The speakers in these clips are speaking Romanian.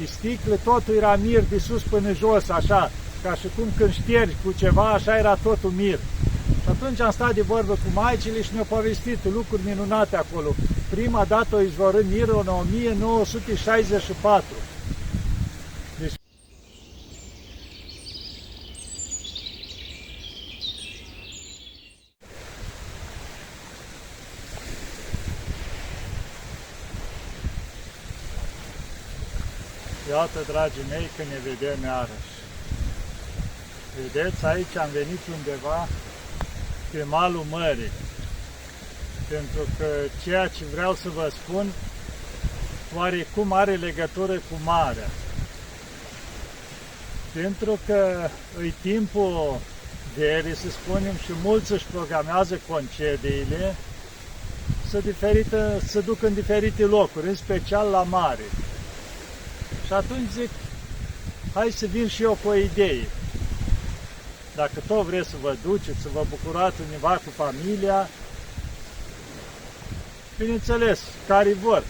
sticle, totul era mir de sus până jos, așa, ca și cum când ștergi cu ceva, așa era totul mir. Și atunci am stat de vorbă cu maicile și ne-au povestit lucruri minunate acolo. Prima dată o izvorând mirul în 1964. Deci, iată, dragii mei, că ne vedem iarăși. Vedeți, aici am venit undeva pe malul mării. Pentru că ceea ce vreau să vă spun, oarecum are legătură cu marea. Pentru că e timpul verii, să spunem, și mulți își programează concediile să duc în diferite locuri, în special la mare. Și atunci zic, hai să vin și eu cu o idee. Dacă tot vreți să vă duceți, să vă bucurați undeva cu familia, bineînțeles, care vor.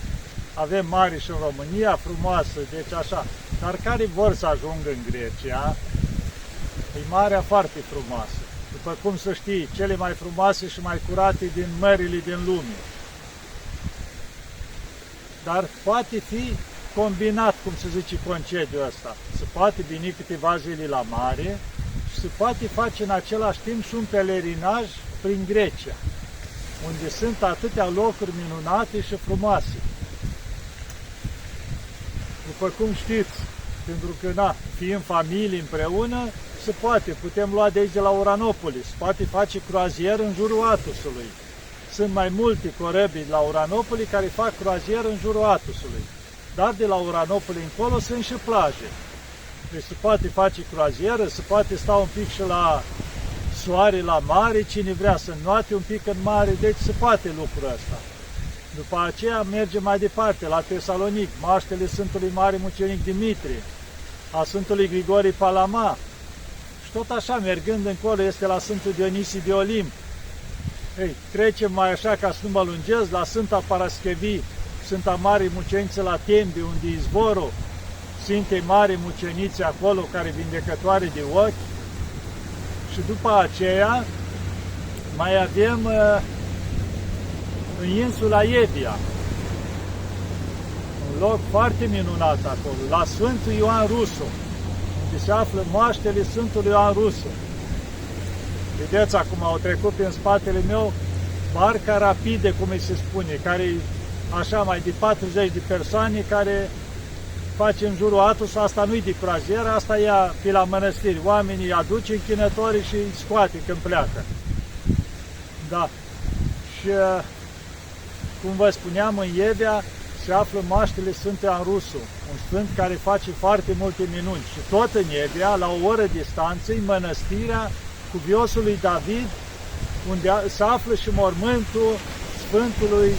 Avem mari și în România, frumoasă, deci așa. Dar care vor să ajungă în Grecia, e marea foarte frumoasă. După cum să știi, cele mai frumoase și mai curate din mările din lume. Dar poate fi combinat, cum se zice, concediul ăsta. Se poate veni câteva zile la mare și se poate face în același timp și un pelerinaj prin Grecia, unde sunt atâtea locuri minunate și frumoase. După cum știți, pentru că, fiind familie împreună, se poate, putem lua de aici de la Uranopolis, poate face croazieră în jurul Atosului. Sunt mai multe corăbii la Uranopoli care fac croazieră în jurul Atosului. Dar de la Uranopoli încolo sunt și plaje. Deci se poate face croazieră, se poate sta un pic și la soare, la mare, cine vrea să înnoate un pic în mare, deci se poate lucrul ăsta. După aceea mergem mai departe, la Tesalonic, Maștele Sfântului Mare Mucenic Dimitrie, a Sfântului Grigori Palama. Și tot așa, mergând încolo, este la Sfântul Dionisie de Olimp. Ei, trecem mai așa, ca să nu mă lungesc, la Sfânta Paraschevii, Sfânta Mare Muceniță la Tembi, unde e izvorul Sfintei Mare Mucenițe acolo, care vindecătoare de ochi. Și după aceea mai avem în insula Evia, un loc foarte minunat acolo, la Sfântul Ioan Rusu, unde se află moaștele Sfântului Ioan Rusu. Vedeți, acum au trecut prin spatele meu barca rapidă, cum îi se spune, care așa mai de 40 de persoane care face în jurul Atosului. Asta nu-i de croazieră, asta ia pe la mănăstiri. Oamenii aduce închinătorii și îi scoate când pleacă. Da. Și cum vă spuneam, în Evia se află moaștele Sfântului Ioan Rusu, un sfânt care face foarte multe minuni. Și tot în Evia, la o oră distanță, e mănăstirea Cuviosului David, unde se află și mormântul Sfântului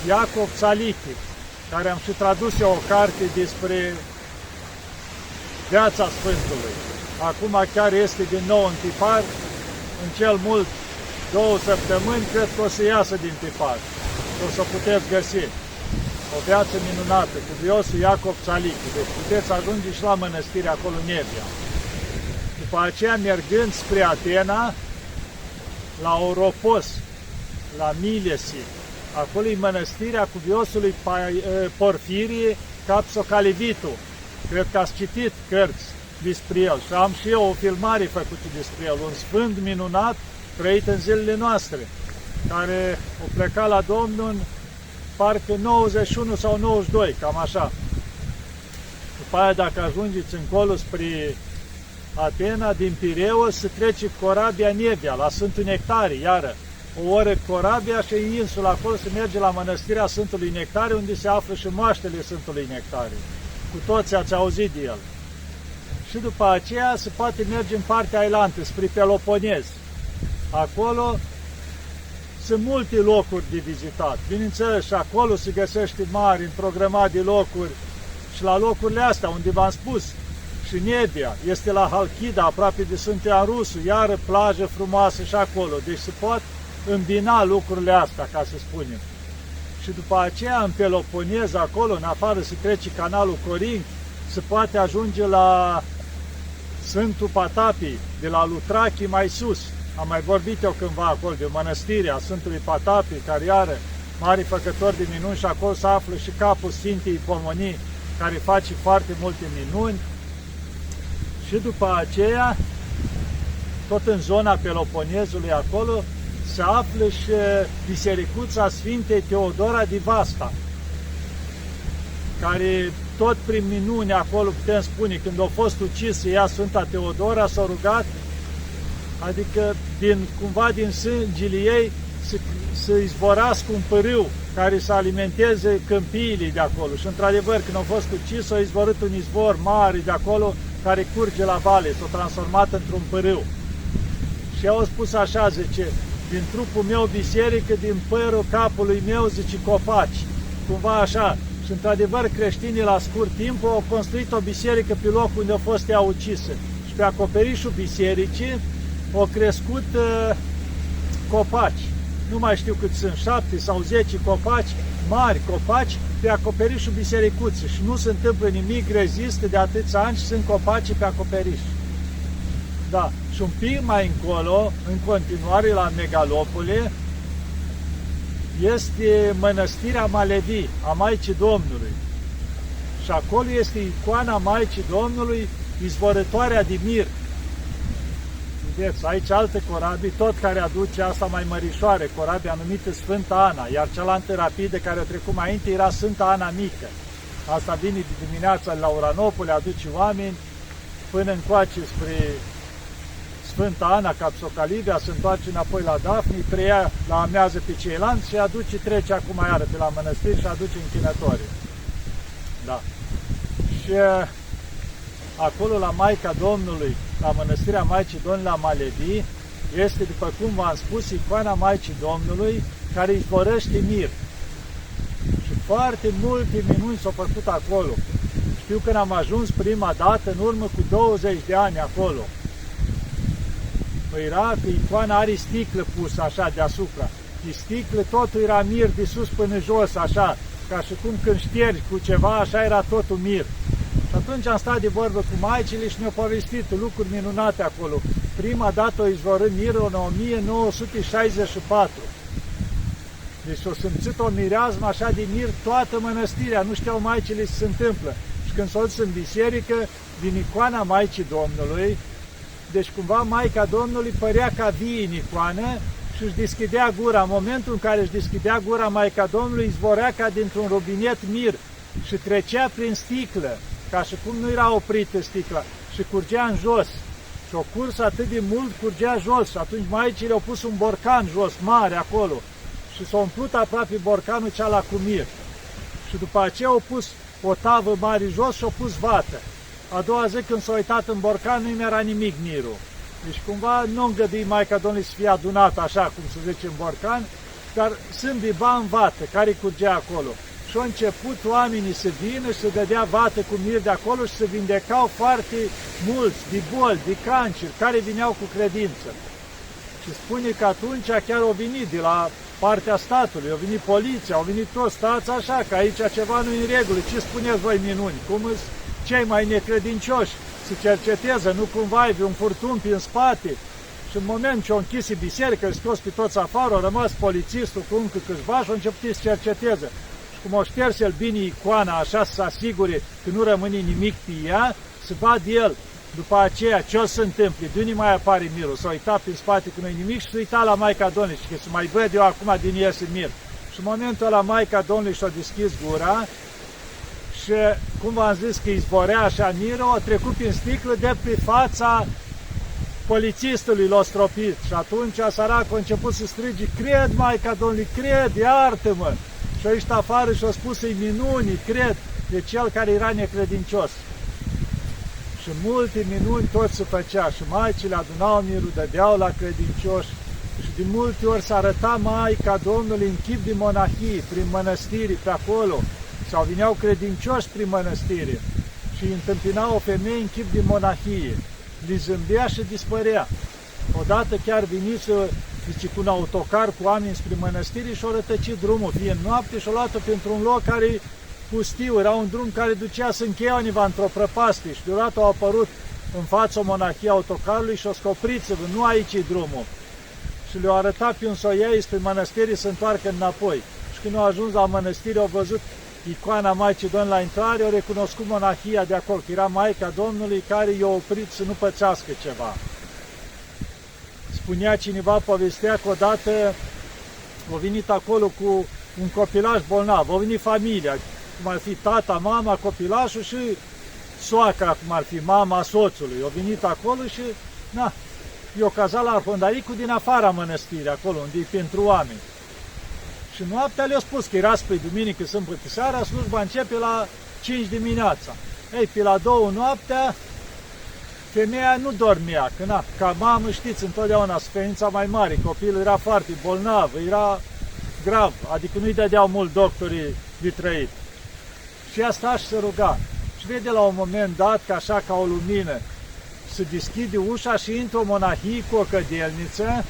Iacov Țalichi, care am și tradus eu o carte despre viața Sfântului. Acum chiar este din nou în tipar, în cel mult 2 săptămâni, cred că o să iasă din tipar. O să puteți găsi o viață minunată, cu Viosul Iacov Țalichi. Deci puteți ajunge și la mănăstire acolo în Evia. După aceea, mergând spre Atena, la Oropos, la Milesi, acolo e mănăstirea Cuviosului Porfirie Capsocalivitu. Cred că ați citit cărți despre el și am și eu o filmare făcută despre el, un sfânt minunat trăit în zilele noastre, care a plecat la Domnul în parcă 91 sau 92, cam așa. După aia, dacă ajungeți încolo spre Atena, din Pireu, se trece corabia în Evia, la Sfântul Nectarie, iară. O oră corabia și în insula acolo se merge la mănăstirea Sfântului Nectarie, unde se află și moaștele Sfântului Nectarie. Cu toți ați auzit de el. Și după aceea se poate merge în partea ailantă, spre Peloponez. Acolo sunt multe locuri de vizitat. Bineînțeles, și acolo se găsește mari, în programat de locuri. Și la locurile astea, unde v-am spus, și Nevia, este la Halkida, aproape de Sfântul Ioan Rusu, iară plajă frumoasă și acolo. Deci se pot îmbina lucrurile astea, ca să spunem. Și după aceea, în Peloponez, acolo, în afară, se trece canalul Corinth, se poate ajunge la Sfântul Patapii, de la Lutrachi mai sus. Am mai vorbit eu cândva acolo de mănăstirea Sfântului Patapii, care are mari făcători de minuni, și acolo se află și capul Sfintei Ipomonii, care face foarte multe minuni. Și după aceea, tot în zona Peloponezului acolo, se află și bisericuța Sfintei Teodora Divasta, care tot prin minuni acolo putem spune, când a fost ucisă ea, Sfânta Teodora, s-a rugat, adică cumva din sângele ei să izvorască un pârâu care să alimenteze câmpiile de acolo. Și într-adevăr, când a fost ucis, a izvorât un izvor mare de acolo care curge la vale, s-a transformat într-un pârâu. Și au spus așa, zice, din trupul meu biserică, din părul capului meu, zice, copaci. Cumva așa. Și într-adevăr, creștinii la scurt timp au construit o biserică pe locul unde a fost ea ucisă. Și pe acoperișul bisericii au crescut copaci. Nu mai știu cât sunt, 7 sau 10 copaci, mari copaci, pe acoperișul bisericuții. Și nu se întâmplă nimic, rezistă de atâția ani și sunt copaci pe acoperiș. Da. Și un pic mai încolo, în continuare la Megalopole, este mănăstirea Malevii, a Maicii Domnului. Și acolo este icoana Maicii Domnului, izvorătoarea de mir. Vedeți, aici alte corabie, tot care aduce asta mai mărișoare, corabia numită Sfânta Ana, iar cealaltă rapidă care a trecut mai înainte era Sfânta Ana Mică. Asta vine de dimineața la Uranopole, aduce oameni până încoace spre Sfânta Ana Capsocalivia, se întoarce înapoi la Dafni, preia la amează pe ceilalți și aduce, trece acum iară pe la mănăstiri și aduce închinătorii. Da. Și acolo la Maica Domnului, la mănăstirea Maicii Domnului la Malevii, este, după cum v-am spus, icoana Maicii Domnului care izvorăște mir. Și foarte multe minuni s-au făcut acolo. Știu când am ajuns prima dată, în urmă cu 20 de ani acolo. Era că icoana are sticlă pusă așa deasupra. Și sticlă totul era mir de sus până jos, așa, ca și cum când ștergi cu ceva, așa era totul mir. Și atunci am stat de vorbă cu maicile și ne-au povestit lucruri minunate acolo. Prima dată o izvorât mirul în 1964. Deci s-a simțit o mireazmă așa de mir toată mănăstirea, nu știau maicile ce se întâmplă. Și când s-au dus în biserică, din icoana Maicii Domnului, deci cumva Maica Domnului părea ca vie în icoană și își deschidea gura. În momentul în care își deschidea gura, Maica Domnului izvorea ca dintr-un robinet mir și trecea prin sticlă, ca și cum nu era oprită sticla, și curgea în jos. Și o curs atât de mult, curgea jos. Și atunci maicile au pus un borcan jos, mare, acolo. Și s-a umplut aproape borcanul ceala cu mir. Și după aceea au pus o tavă mare jos și au pus vată. A doua zi, când s-a uitat în borcan, nu-i era nimic mirul. Deci cumva nu îngădui Maica Domnului să fie adunat așa, cum se zice, în borcan, dar sunt biba în vată, care curgea acolo. Și au început oamenii să vină și să dădea vată cu mir de acolo și să vindecau foarte mulți de boli, de cancer, care vineau cu credință. Și spune că atunci chiar au venit de la partea statului, au venit poliția, au venit toți, stați așa, că aici ceva nu e în regulă. Ce spuneți voi minuni? Cum îți cei mai necredincioși să cerceteze, nu cumva ai un furtun în spate? Și în moment ce au închis biserică, scos pe toți afară, au rămas polițistul cu încă câțiva și au început să cerceteze. Și cum o șters el bine icoana, așa să se asigure că nu rămâne nimic pe ea, să vad el după aceea ce o să întâmple, de unde mai apare mirul, s-a uitat prin spate că nu-i nimic și s-a uitat la Maica Domnului și că să mai văd eu acum din iese mir. Și în momentul ăla Maica Domnului și-a deschis gura și, cum v-am zis că izborea așa mirul, a trecut prin sticlă de pe fața polițistului, l-a stropit. Și atunci săracul a început să strige, cred, Maica Domnului, cred, iartă-mă! Și aici afară și-a spus să-i minuni, cred, de cel care era necredincios. Și multe minuni tot se făcea și maicile adunau mirul, dădeau la credincioși și de multe ori s-a arătat Maica Domnului în chip de monahie, prin mănăstiri, pe acolo, sau vineau credincioși prin mănăstire și îi întâmpinau o femeie în chip de monahie, li zâmbea și dispărea. Odată chiar veniți, zice, cu un autocar cu oameni spre mănăstire și-o rătăcit drumul, fie în noapte, și-o luat-o pentru un loc care pustiu, era un drum care ducea să Încheioniva într-o prăpastie și deodată au apărut în fața monahiei autocarului și o scopriți-vă, nu aici e drumul. Și le-au arătat pe un soiei spre mănăstire să întoarcă înapoi. Și când au ajuns la mănăstire, au văzut icoana Maicii Domnului la intrare, au recunoscut monahia de acolo, că era Maica Domnului care i-a oprit să nu pățească ceva. Spunea cineva, povestea că odată a venit acolo cu un copilaș bolnav, a venit familia, cum ar fi tata, mama, copilașul și soacra, cum ar fi mama soțului. A venit acolo și, i-a cazat la arhondaricul din afara mănăstirii, acolo, unde e pentru oameni. Și noaptea le-a spus că era spre duminică, sâmbătă seara, slujba începe la 5 dimineața. Ei, pe la 2 noaptea, femeia nu dormea, că ca mamă știți întotdeauna suferința mai mare, copilul era foarte bolnav, era grav, adică nu-i dădeau mult doctorii de trăit. Și ea sta și se ruga. Și vede la un moment dat că așa ca o lumină se deschide ușa și intră o monahie cu o cădelniță,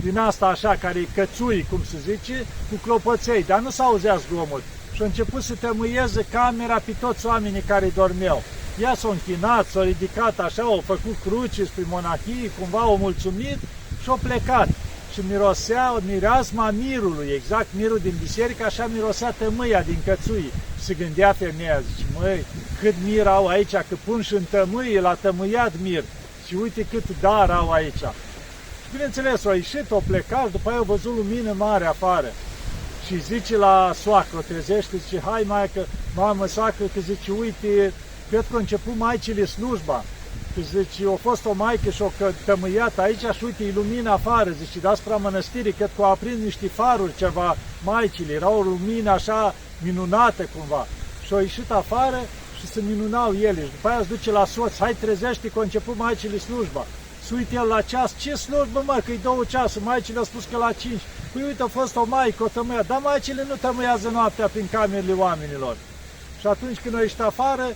din asta așa, care e cățui, cum se zice, cu clopoței, dar nu s-auzea zgomot. Și a început să tămâieze camera pe toți oamenii care dormeau. Ea s-a închinat, s-a ridicat așa, au făcut cruci spre monahie, cumva au mulțumit și au plecat. Și mirosea mireasma mirului, exact mirul din biserică, așa mirosea tămâia din cățui. Se gândea femeia, zice, măi, cât mir au aici, că pun și în tămâie, la tămâiat mir. Și uite cât dar au aici. Și bineînțeles, au ieșit, au plecat, după aia au văzut lumină mare afară. Și zice la soacră, trezește, zice, hai maică, mamă, soacră, că zice, uite, cred că a început maicile slujba. Și zice, a fost o maică și o tămâiat aici și uite, e lumină afară, zice, da spre mănăstire, cred că au aprins niște faruri ceva maicile, era o lumină așa minunată cumva. Și au ieșit afară și se minunau ele. Și după aia se duce la soț, hai trezește că a început maicile slujba. Se uită el la ceas, ce slujbă mă, că-i 2 ceasuri, maicile au spus că la 5. Păi uite, a fost o maică, o tămâia, dar maicile nu tămâiază noaptea prin camerele oamenilor. Și atunci când au ieșit afară,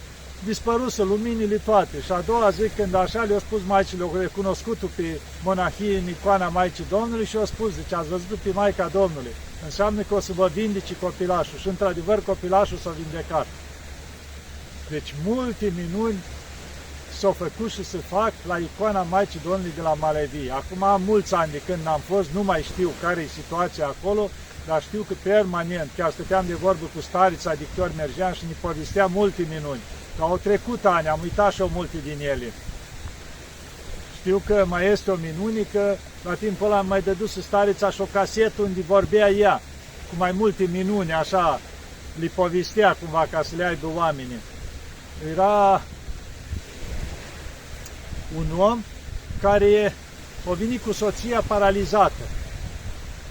dispăruse luminile toate. Și a doua zi, când așa le-au spus maicile, au recunoscut-o pe monahie în icoana Maicii Domnului și au spus, zice, ați văzut pe Maica Domnului. Înseamnă că o să vă vindece copilașul. Și într-adevăr copilașul s-a vindecat. Deci multe minuni s-au făcut și se fac la icoana Maicii Domnului de la Malevii. Acum am mulți ani de când n-am fost, nu mai știu care e situația acolo, dar știu că permanent, chiar stăteam de vorbă cu starița Dictor Mergean și ne povestea multe minuni. Că au trecut ani, am uitat și eu multe din ele. Știu că mai este o minunică, la timpul ăla am mai dădus starița și o casetă unde vorbea ea, cu mai multe minuni, așa, le povestea cumva ca să le aibă oamenii. Era un om care a venit cu soția paralizată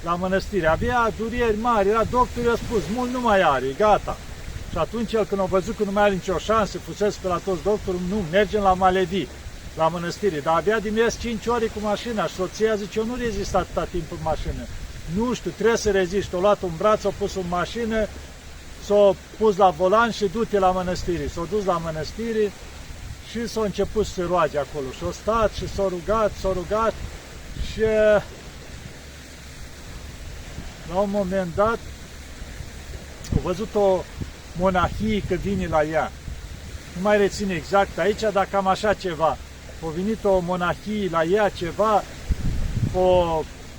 la mănăstire. Avea dureri mari, era doctor, i-a spus, mult nu mai are, gata. Și atunci el, când a văzut că nu mai are nicio șansă, fusese pe la toți doctorul, nu, mergem la Malevii, la mănăstire. Dar avea de mers 5 ore cu mașina și soția zice, eu nu rezist atâta timp în mașină. Nu știu, trebuie să rezist. O luat un braț, o pus în mașină, s-a pus la volan și du-te la mănăstire. S-a dus la mănăstire și s-a început să se roage acolo. Și a stat și s-a rugat și la un moment dat a văzut o monahie că vine la ea. Nu mai rețin exact aici, dar cam așa ceva. A venit o monahie la ea, ceva,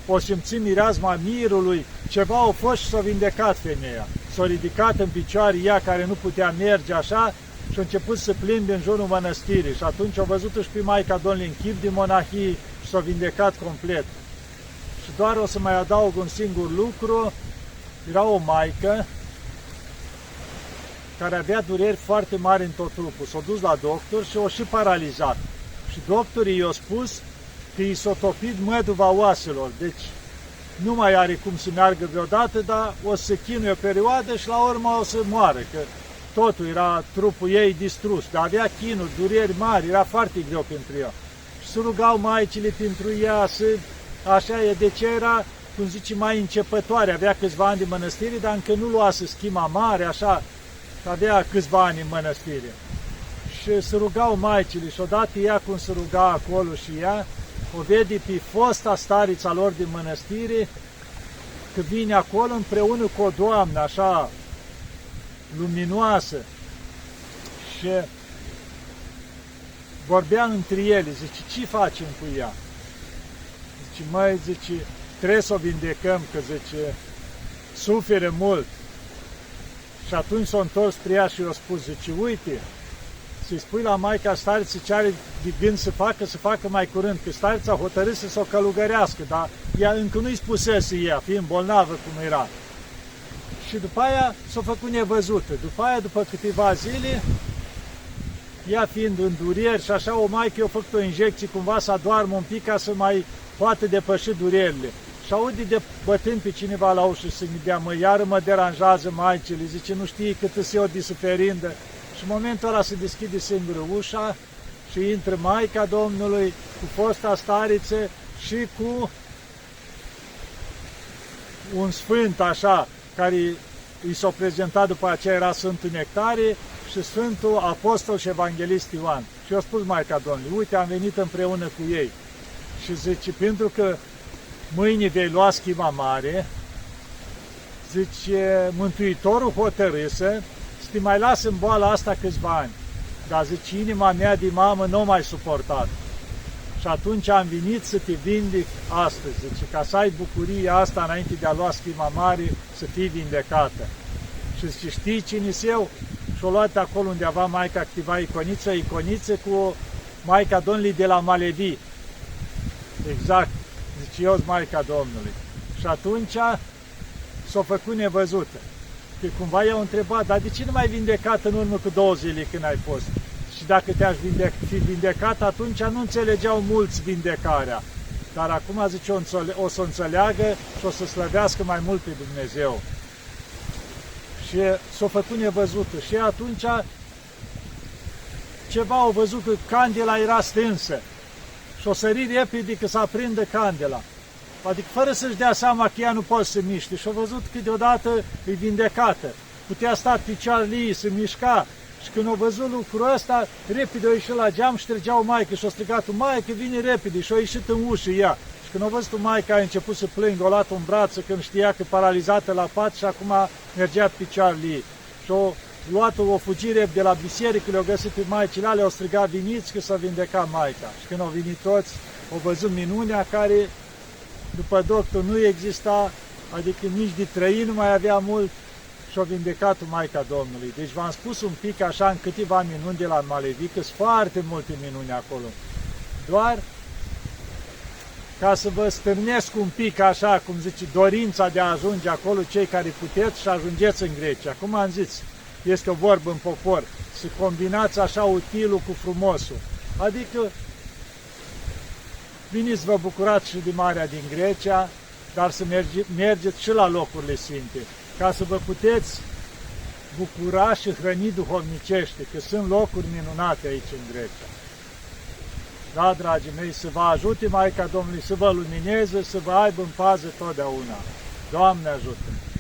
o simți mireasma mirului, ceva a fost și s-a vindecat femeia. S-a ridicat în picioare ea care nu putea merge așa și a început să plimbe în jurul mănăstirii. Și atunci a văzut-o și pe Maica Domnului în chip de monahie și s-a vindecat complet. Și doar o să mai adaug un singur lucru. Era o maică care avea dureri foarte mari în tot trupul. S-a dus la doctor și o și paralizat. Și doctorii i-au spus că i s-a topit măduva oaselor. Deci nu mai are cum să meargă vreodată, dar o să chinuie o perioadă și la urmă o să moară, că totul era trupul ei distrus. Dar avea chinuri, dureri mari, era foarte greu pentru ea. Și se rugau maicile pentru ea, așa e, de ce era, cum zice, mai începătoare. Avea câțiva ani de mănăstire, dar încă nu luase schima mare, așa, avea câțiva ani în mănăstire. Și se rugau maicile și odată ea cum se ruga acolo și ea, o vede pe fosta starița lor din mănăstire, că vine acolo împreună cu o doamnă, așa, luminoasă și vorbea între ele, zice, ce facem cu ea? Zice, măi, zice, trebuie să o vindecăm, că zice, suferă mult. Și atunci s-a întors spre ea și i-a spus, zice, uite, să-i spui la maica stareță ce are de gând să facă mai curând, că stareța hotărât să o călugărească, dar ea încă nu-i spusese ea, fiind bolnavă cum era. Și după aia s-a făcut nevăzută. După aia, după câteva zile, ea fiind în dureri și așa, o maică i-a făcut o injecție cumva să adoarmă un pic ca să mai poată depăși durerile. Și aude de bătând pe cineva la ușă și se gândea, mă, iară mă deranjează maicile, zice, nu știi cât îți eu de suferindă. Și în momentul ăla se deschide singură ușa și intră Maica Domnului cu fosta stariță și cu un sfânt așa, care i s-a prezentat după aceea, era Sfântul Nectarie și Sfântul Apostol și Evanghelist Ioan. Și i-a spus Maica Domnului, uite, am venit împreună cu ei. Și zice, pentru că mâine vei lua schima mare, zice, Mântuitorul hotărâse să te mai las în boala asta câțiva ani. Dar zice, inima mea de mamă nu mai suportat. Și atunci am venit să te vindec astăzi, zice, ca să ai bucuria asta înainte de a lua schima mare, să fii vindecată. Și zice, știi cine-s eu? Și-o luat acolo undeva Maica activa iconiță cu Maica Domnului de la Malevi. Exact, zice, eu-s Maica Domnului. Și atunci s-a făcut nevăzută. Că cumva i-au întrebat, dar de ce nu m-ai vindecat în urmă cu 2 zile când ai fost? Și dacă te-aș fi vindecat, atunci nu înțelegeau mulți vindecarea. Dar acum, zice, o să înțeleagă și o să slăvească mai mult pe Dumnezeu. Și s-a făcut nevăzută. Și atunci ceva au văzut că candela era stinsă. Și o sări repede că să aprindă candela. Adică fără să-și dea seama că ea nu poate să miște. Și a văzut că deodată e vindecată. Putea sta picioarele ei, se mișca. Și când a văzut lucrul ăsta, repede a ieșit la geam și trăgea o maică. Și a strigat, maică, vine repede. Și a ieșit în ușă ea. Și când a văzut maica, a început să plângă, a luat un braț când știa că paralizată la pat și acum mergea pe picioarele ei. Și a luat o fugire de la biserică, le-au găsit pe maicile alea, au strigat, veniți că s-a vindecat maica. Și când au venit toți, au văzut minunea care, după doctor, nu exista, adică nici de trăi nu mai avea mult și a vindecat Maica Domnului. Deci v-am spus un pic așa în câteva minuni de la Malevi, că sunt foarte multe minuni acolo. Doar ca să vă stârnesc un pic așa, cum zice, dorința de a ajunge acolo, cei care puteți și ajungeți în Grecia. Cum am zis, este o vorbă în popor, să combinați așa utilul cu frumosul. Adică veniți, vă bucurați și de Marea din Grecia, dar să mergeți și la locurile sfinte, ca să vă puteți bucura și hrăni duhovnicește, că sunt locuri minunate aici în Grecia. Da, dragii mei, să vă ajute Maica Domnului, să vă lumineze, să vă aibă în pază totdeauna. Doamne ajută!